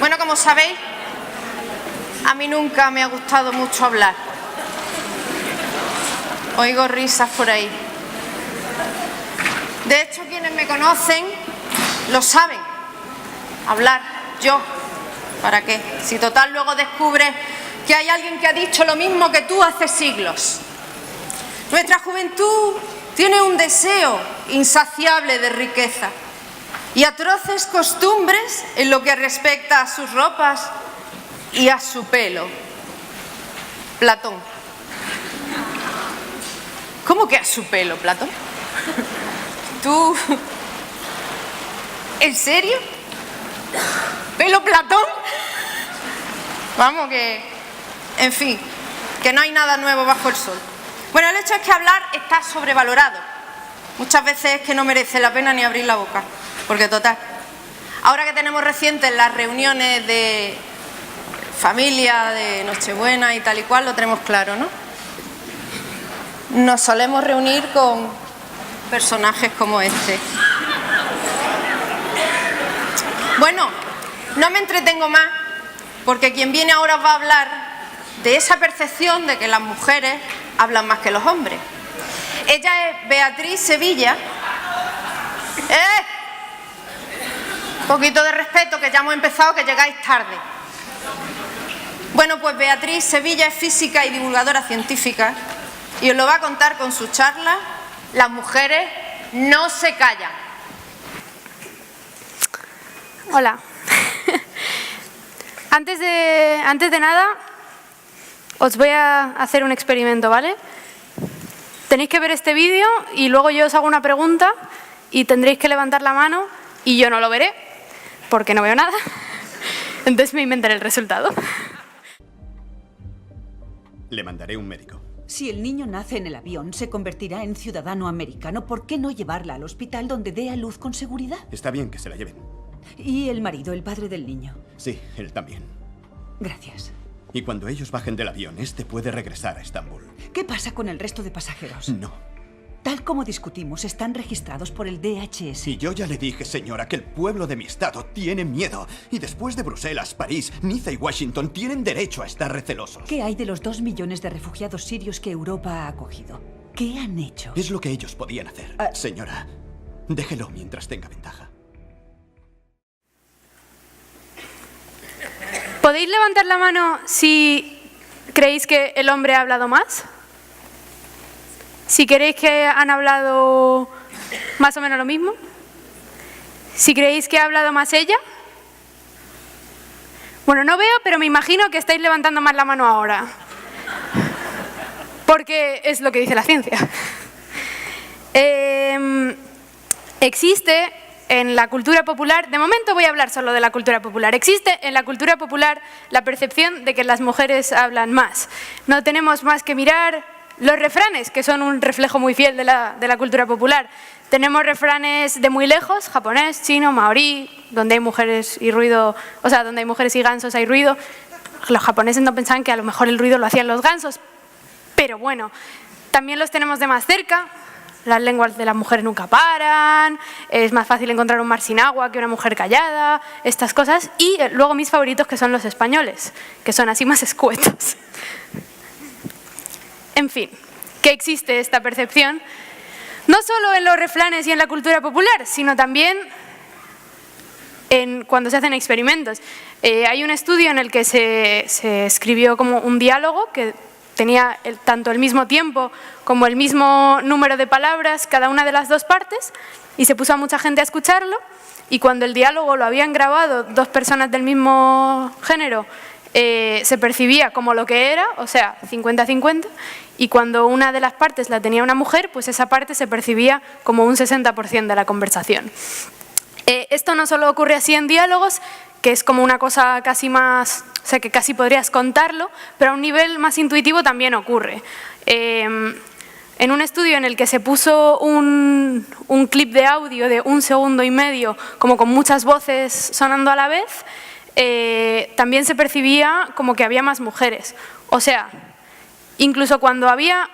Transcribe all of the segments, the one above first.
Bueno, como sabéis, a mí nunca me ha gustado mucho hablar. Oigo risas por ahí. De hecho, quienes me conocen lo saben. Hablar, yo, ¿para qué? Si total luego descubres que hay alguien que ha dicho lo mismo que tú hace siglos. Nuestra juventud tiene un deseo insaciable de riqueza y atroces costumbres en lo que respecta a sus ropas y a su pelo. Platón. ¿Cómo que a su pelo, Platón? ¿Tú? ¿En serio? ¿Pelo Platón? Vamos, que... En fin, que no hay nada nuevo bajo el sol. Bueno, el hecho es que hablar está sobrevalorado. Muchas veces es que no merece la pena ni abrir la boca. Porque total, ahora que tenemos recientes las reuniones de familia, de Nochebuena y tal y cual, lo tenemos claro, ¿no? Nos solemos reunir con personajes como este. Bueno, no me entretengo más, porque quien viene ahora va a hablar de esa percepción de que las mujeres hablan más que los hombres. Ella es Beatriz Sevilla. Un poquito de respeto, que ya hemos empezado, que llegáis tarde. Bueno, pues Beatriz Sevilla es física y divulgadora científica y os lo va a contar con su charla Las mujeres no se callan. Hola. Antes de nada, os voy a hacer un experimento, ¿vale? Tenéis que ver este vídeo y luego yo os hago una pregunta y tendréis que levantar la mano y yo no lo veré, porque no veo nada. Entonces me inventaré el resultado. Le mandaré un médico. Si el niño nace en el avión, se convertirá en ciudadano americano. ¿Por qué no llevarla al hospital donde dé a luz con seguridad? Está bien que se la lleven. ¿Y el marido, el padre del niño? Sí, él también. Gracias. Y cuando ellos bajen del avión, este puede regresar a Estambul. ¿Qué pasa con el resto de pasajeros? No. Tal como discutimos, están registrados por el DHS. Y yo ya le dije, señora, que el pueblo de mi estado tiene miedo. Y después de Bruselas, París, Niza y Washington tienen derecho a estar recelosos. ¿Qué hay de los 2 millones de refugiados sirios que Europa ha acogido? ¿Qué han hecho? Es lo que ellos podían hacer. Señora, déjelo mientras tenga ventaja. ¿Podéis levantar la mano si creéis que el hombre ha hablado más? Si creéis que han hablado más o menos lo mismo. Si creéis que ha hablado más ella. Bueno, no veo, pero me imagino que estáis levantando más la mano ahora. Porque es lo que dice la ciencia. Existe en la cultura popular, de momento voy a hablar solo de la cultura popular, existe en la cultura popular la percepción de que las mujeres hablan más. No tenemos más que mirar los refranes, que son un reflejo muy fiel de la cultura popular. Tenemos refranes de muy lejos, japonés, chino, maorí, donde hay mujeres y ruido, o sea, donde hay mujeres y gansos hay ruido. Los japoneses no pensaban que a lo mejor el ruido lo hacían los gansos, pero bueno, también los tenemos de más cerca. Las lenguas de las mujeres nunca paran, es más fácil encontrar un mar sin agua que una mujer callada, estas cosas. Y luego mis favoritos, que son los españoles, que son así más escuetos. En fin, que existe esta percepción, no solo en los refranes y en la cultura popular, sino también cuando se hacen experimentos. Hay un estudio en el que se escribió como un diálogo que tenía tanto el mismo tiempo como el mismo número de palabras, cada una de las dos partes, y se puso a mucha gente a escucharlo, y cuando el diálogo lo habían grabado 2 personas del mismo género, se percibía como lo que era, o sea, 50-50, y cuando una de las partes la tenía una mujer, pues esa parte se percibía como un 60% de la conversación. Esto no solo ocurre así en diálogos, que es como una cosa casi más, o sea, que casi podrías contarlo, pero a un nivel más intuitivo también ocurre. En un estudio en el que se puso un clip de audio de 1,5 segundos, como con muchas voces sonando a la vez, también se percibía como que había más mujeres. O sea, incluso cuando había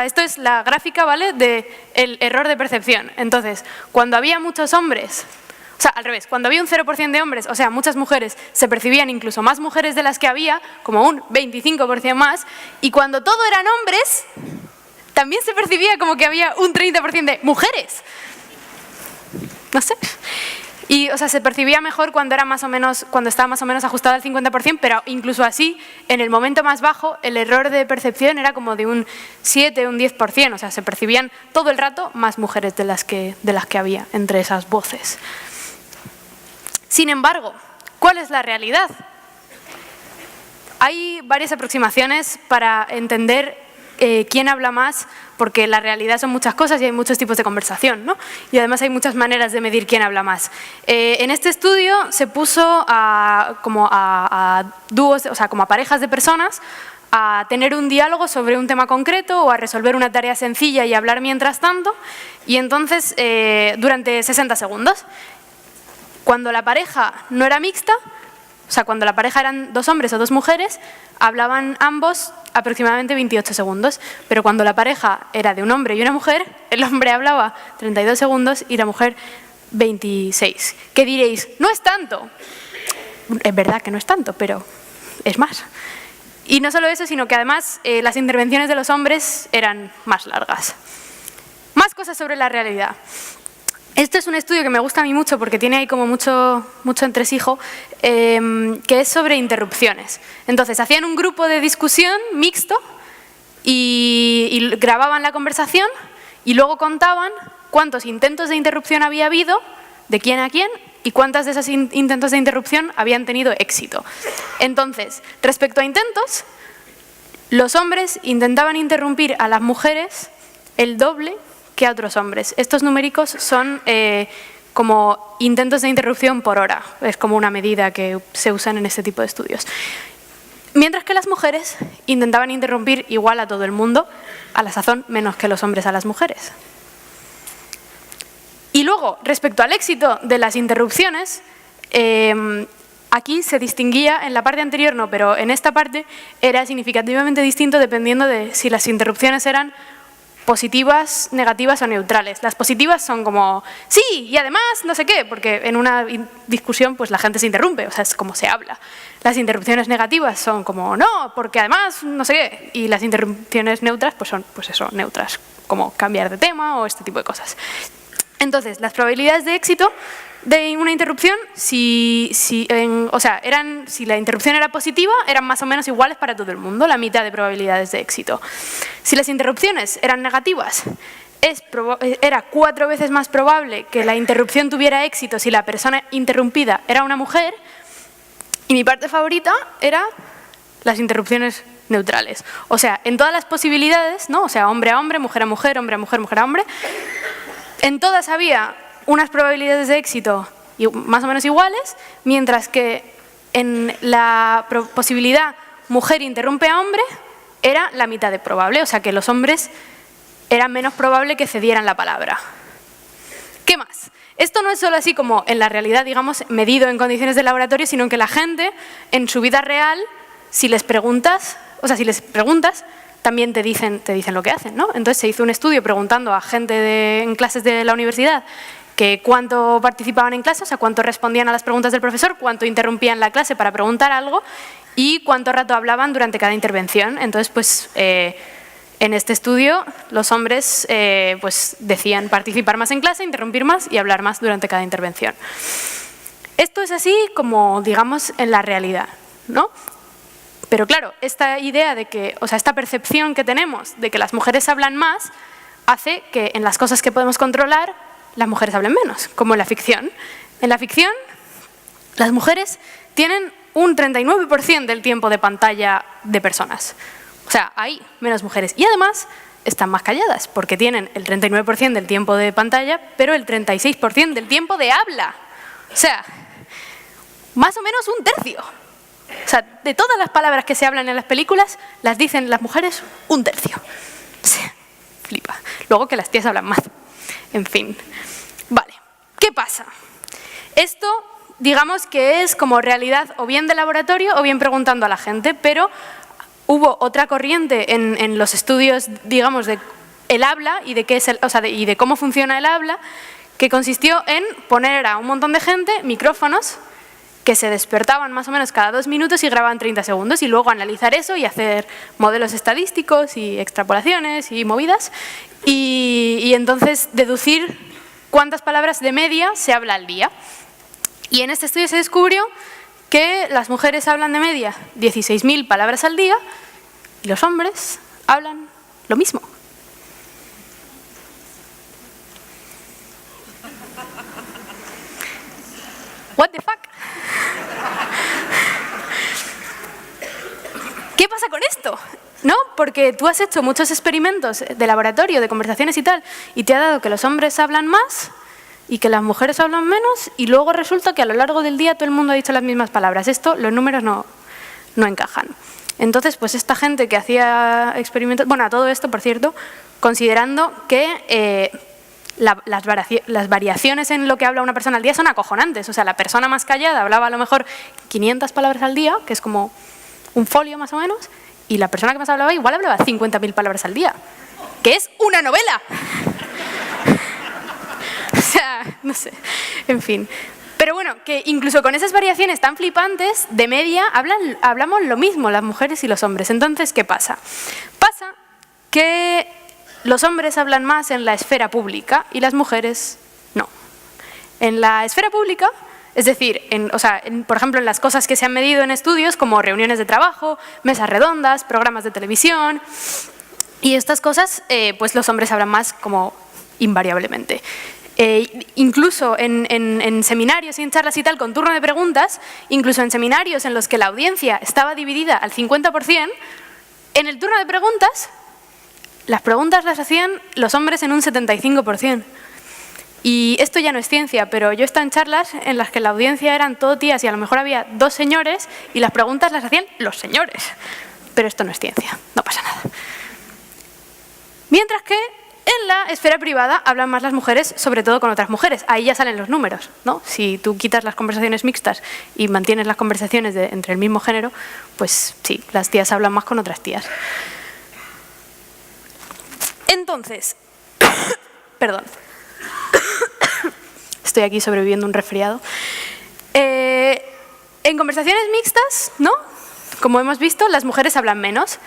esto es la gráfica, ¿vale?, del error de percepción. Entonces, cuando había muchos hombres, sea, al revés, cuando había un 0% de hombres, o sea, muchas mujeres, se percibían incluso más mujeres de las que había, como un 25% más, y cuando todo eran hombres, también se percibía como que había un 30% de mujeres. No sé. Y, o sea, se percibía mejor cuando era cuando estaba más o menos ajustado al 50%, pero incluso así, en el momento más bajo, el error de percepción era como de un 7, un 10%, o sea, se percibían todo el rato más mujeres de las que había entre esas voces. Sin embargo, ¿cuál es la realidad? Hay varias aproximaciones para entender quién habla más, porque la realidad son muchas cosas y hay muchos tipos de conversación, ¿no? Y además hay muchas maneras de medir quién habla más. En este estudio se puso como a dúos, o sea, como a parejas de personas, a tener un diálogo sobre un tema concreto o a resolver una tarea sencilla y hablar mientras tanto, y entonces durante 60 segundos. Cuando la pareja no era mixta, o sea, cuando la pareja eran 2 hombres o 2 mujeres, hablaban ambos aproximadamente 28 segundos, pero cuando la pareja era de un hombre y una mujer, el hombre hablaba 32 segundos y la mujer 26. ¿Qué diréis? No es tanto. Es verdad que no es tanto, pero es más. Y no solo eso, sino que además las intervenciones de los hombres eran más largas. Más cosas sobre la realidad. Este es un estudio que me gusta a mí mucho porque tiene ahí como mucho entresijo, que es sobre interrupciones. Entonces, hacían un grupo de discusión mixto y grababan la conversación y luego contaban cuántos intentos de interrupción había habido, de quién a quién, y cuántas de esos intentos de interrupción habían tenido éxito. Entonces, respecto a intentos, los hombres intentaban interrumpir a las mujeres el doble que a otros hombres. Estos numéricos son como intentos de interrupción por hora. Es como una medida que se usan en este tipo de estudios. Mientras que las mujeres intentaban interrumpir igual a todo el mundo, a la sazón menos que los hombres a las mujeres. Y luego, respecto al éxito de las interrupciones, aquí se distinguía, en la parte anterior no, pero en esta parte era significativamente distinto dependiendo de si las interrupciones eran positivas, negativas o neutrales. Las positivas son como, sí, y además no sé qué, porque en una discusión pues la gente se interrumpe, o sea, es como se habla. Las interrupciones negativas son como, no, porque además no sé qué, y las interrupciones neutras pues son, pues eso, neutras, como cambiar de tema o este tipo de cosas. Entonces, las probabilidades de éxito de una interrupción, si la interrupción era positiva, eran más o menos iguales para todo el mundo, la mitad de probabilidades de éxito. Si las interrupciones eran negativas, era 4 veces más probable que la interrupción tuviera éxito si la persona interrumpida era una mujer, y mi parte favorita era las interrupciones neutrales. O sea, en todas las posibilidades, ¿no? O sea, hombre a hombre, mujer a mujer, hombre a mujer, mujer a hombre, en todas había unas probabilidades de éxito más o menos iguales, mientras que en la posibilidad mujer interrumpe a hombre era la mitad de probable, o sea que los hombres era menos probable que cedieran la palabra. ¿Qué más? Esto no es solo así como en la realidad, digamos, medido en condiciones de laboratorio, sino que la gente en su vida real, si les preguntas, también te dicen lo que hacen, ¿no? Entonces se hizo un estudio preguntando a gente en clases de la universidad que cuánto participaban en clase, o sea, cuánto respondían a las preguntas del profesor, cuánto interrumpían la clase para preguntar algo y cuánto rato hablaban durante cada intervención. Entonces, pues, en este estudio los hombres pues, decían participar más en clase, interrumpir más y hablar más durante cada intervención. Esto es así como, digamos, en la realidad, ¿no? Pero claro, esta idea de que, o sea, esta percepción que tenemos de que las mujeres hablan más hace que en las cosas que podemos controlar las mujeres hablen menos, como en la ficción. En la ficción, las mujeres tienen un 39% del tiempo de pantalla de personas. O sea, hay menos mujeres. Y además, están más calladas, porque tienen el 39% del tiempo de pantalla, pero el 36% del tiempo de habla. O sea, más o menos un tercio. O sea, de todas las palabras que se hablan en las películas, las dicen las mujeres un tercio. O sea, flipa. Luego que las tías hablan más. En fin. Vale. ¿Qué pasa? Esto, digamos que es como realidad o bien de laboratorio o bien preguntando a la gente, pero hubo otra corriente en los estudios, digamos, de el habla y de qué es y de cómo funciona el habla, que consistió en poner a un montón de gente micrófonos que se despertaban más o menos cada 2 minutos y grababan 30 segundos y luego analizar eso y hacer modelos estadísticos y extrapolaciones y movidas y entonces deducir cuántas palabras de media se habla al día. Y en este estudio se descubrió que las mujeres hablan de media 16.000 palabras al día y los hombres hablan lo mismo. What the fuck? ¿Qué pasa con esto? ¿No? Porque tú has hecho muchos experimentos de laboratorio, de conversaciones y tal, y te ha dado que los hombres hablan más y que las mujeres hablan menos, y luego resulta que a lo largo del día todo el mundo ha dicho las mismas palabras. Esto, los números no encajan. Entonces, pues esta gente que hacía experimentos... Bueno, a todo esto, por cierto, considerando que las variaciones en lo que habla una persona al día son acojonantes. O sea, la persona más callada hablaba a lo mejor 500 palabras al día, que es como un folio más o menos, y la persona que más hablaba igual hablaba 50.000 palabras al día, que es una novela. O sea, no sé, en fin. Pero bueno, que incluso con esas variaciones tan flipantes, de media hablamos lo mismo las mujeres y los hombres. Entonces, ¿qué pasa? Pasa que los hombres hablan más en la esfera pública y las mujeres no. En la esfera pública, es decir, por ejemplo, en las cosas que se han medido en estudios como reuniones de trabajo, mesas redondas, programas de televisión y estas cosas, pues los hombres hablan más como invariablemente. Incluso en seminarios y en charlas y tal, con turno de preguntas, incluso en seminarios en los que la audiencia estaba dividida al 50%, en el turno de preguntas, las preguntas las hacían los hombres en un 75%. Y esto ya no es ciencia, pero yo he estado en charlas en las que la audiencia eran todo tías y a lo mejor había 2 señores y las preguntas las hacían los señores. Pero esto no es ciencia, no pasa nada. Mientras que en la esfera privada hablan más las mujeres, sobre todo con otras mujeres. Ahí ya salen los números, ¿no? Si tú quitas las conversaciones mixtas y mantienes las conversaciones entre el mismo género, pues sí, las tías hablan más con otras tías. Entonces, perdón, estoy aquí sobreviviendo un resfriado. En conversaciones mixtas, ¿no? Como hemos visto, las mujeres hablan menos.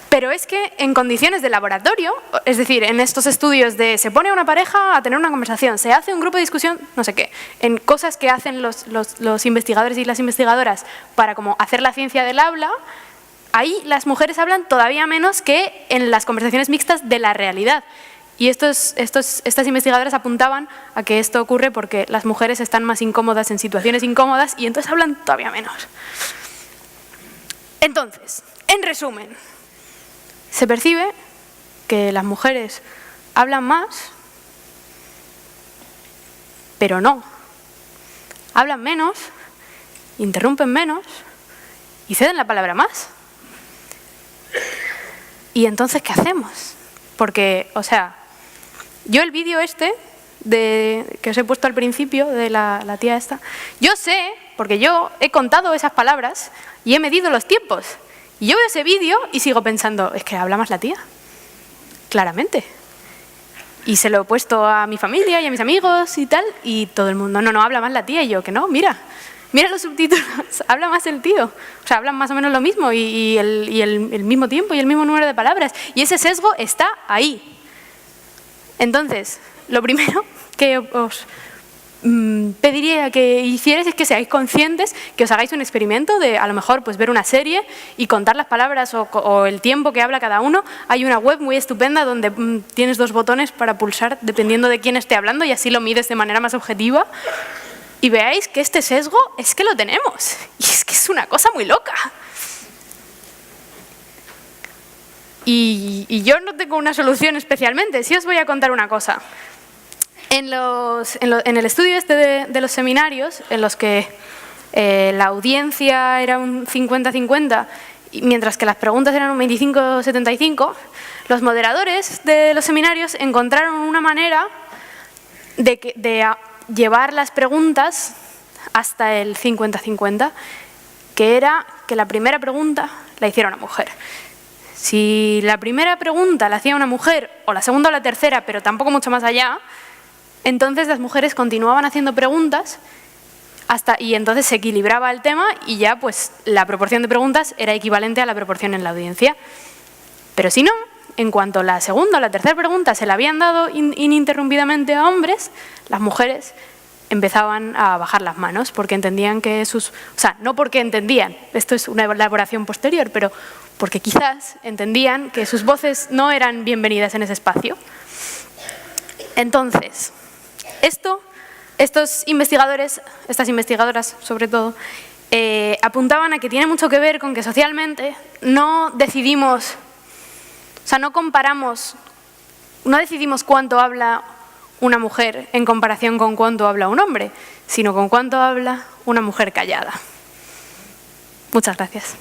Pero es que en condiciones de laboratorio, es decir, en estos estudios de se pone a una pareja a tener una conversación, se hace un grupo de discusión, no sé qué, en cosas que hacen los investigadores y las investigadoras para como hacer la ciencia del habla, ahí las mujeres hablan todavía menos que en las conversaciones mixtas de la realidad. Y estas investigadoras apuntaban a que esto ocurre porque las mujeres están más incómodas en situaciones incómodas y entonces hablan todavía menos. Entonces, en resumen, se percibe que las mujeres hablan más, pero no. Hablan menos, interrumpen menos y ceden la palabra más. ¿Y entonces qué hacemos? Porque, o sea, yo el vídeo que os he puesto al principio de la tía esta, yo sé, porque yo he contado esas palabras y he medido los tiempos. Y yo veo ese vídeo y sigo pensando, es que habla más la tía, claramente. Y se lo he puesto a mi familia y a mis amigos y tal, y todo el mundo, no, habla más la tía. Y yo, que no, mira los subtítulos, habla más el tío. O sea, hablan más o menos lo mismo y el mismo tiempo y el mismo número de palabras. Y ese sesgo está ahí. Entonces, lo primero que os pediría que hicierais es que seáis conscientes, que os hagáis un experimento de a lo mejor pues ver una serie y contar las palabras o el tiempo que habla cada uno. Hay una web muy estupenda donde tienes 2 botones para pulsar dependiendo de quién esté hablando y así lo mides de manera más objetiva y veáis que este sesgo es que lo tenemos y es que es una cosa muy loca. Y yo no tengo una solución especialmente, sí os voy a contar una cosa. En el estudio de los seminarios, en los que la audiencia era un 50-50, mientras que las preguntas eran un 25-75, los moderadores de los seminarios encontraron una manera de llevar las preguntas hasta el 50-50, que era que la primera pregunta la hiciera una mujer. Si la primera pregunta la hacía una mujer, o la segunda o la tercera, pero tampoco mucho más allá, entonces las mujeres continuaban haciendo preguntas y entonces se equilibraba el tema y ya pues la proporción de preguntas era equivalente a la proporción en la audiencia. Pero si no, en cuanto la segunda o la tercera pregunta se la habían dado ininterrumpidamente a hombres, las mujeres empezaban a bajar las manos porque entendían que o sea, no porque entendían, esto es una elaboración posterior, pero porque quizás entendían que sus voces no eran bienvenidas en ese espacio. Entonces, estos investigadores, estas investigadoras sobre todo, apuntaban a que tiene mucho que ver con que socialmente no decidimos, o sea, no decidimos cuánto habla una mujer en comparación con cuánto habla un hombre, sino con cuánto habla una mujer callada. Muchas gracias.